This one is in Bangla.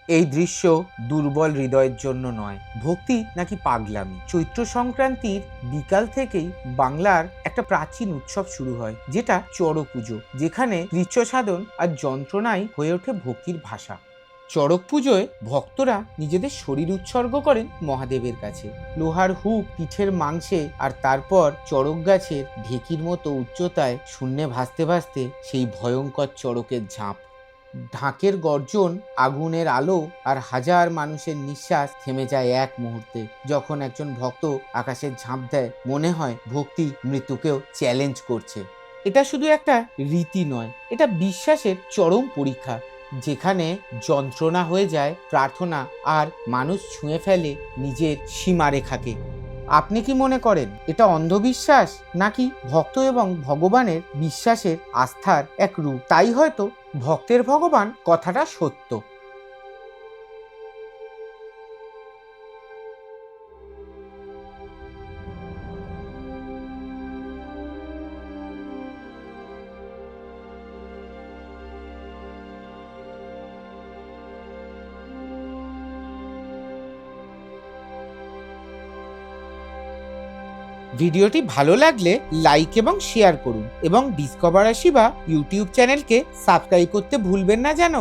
এই দৃশ্য দুর্বল হৃদয়ের জন্য নয়, ভক্তি নাকি পাগলামি। চৈত্র সংক্রান্তির বিকাল থেকেই বাংলার একটা প্রাচীন উৎসব শুরু হয়, যেটা চড়ক পুজো, যেখানে কৃচ্ছ সাধন আর যন্ত্রণাই হয়ে ওঠে ভক্তির ভাষা। চড়ক পুজোয় ভক্তরা নিজেদের শরীর উৎসর্গ করেন মহাদেবের কাছে। লোহার হুক পিঠের মাংসে, আর তারপর চড়ক গাছের ঢেকির মতো উচ্চতায় শূন্যে ভাসতে ভাসতে সেই ভয়ঙ্কর চড়কের ঝাঁপ। ঢাকের গর্জন, আগুনের আলো আর হাজার মানুষের নিঃশ্বাস থেমে যায় এক মুহূর্তে। যখন একজন ভক্ত আকাশের ঝাঁপ দেয়, মনে হয় ভক্তি মৃত্যুকেও চ্যালেঞ্জ করছে। এটা শুধু একটা রীতি নয়, এটা বিশ্বাসের চরম পরীক্ষা, যেখানে যন্ত্রণা হয়ে যায় প্রার্থনা আর মানুষ ছুঁয়ে ফেলে নিজের সীমারেখাকে। আপনি কি মনে করেন এটা অন্ধবিশ্বাস, নাকি ভক্ত এবং ভগবানের বিশ্বাসের আস্থার এক রূপ? তাই হয়তো ভক্তের ভগবান কথাটা সত্য। ভিডিওটি ভালো লাগলে লাইক এবং শেয়ার করুন, এবং ডিসকভার আশীবা ইউটিউব চ্যানেলকে সাবস্ক্রাইব করতে ভুলবেন না যেন।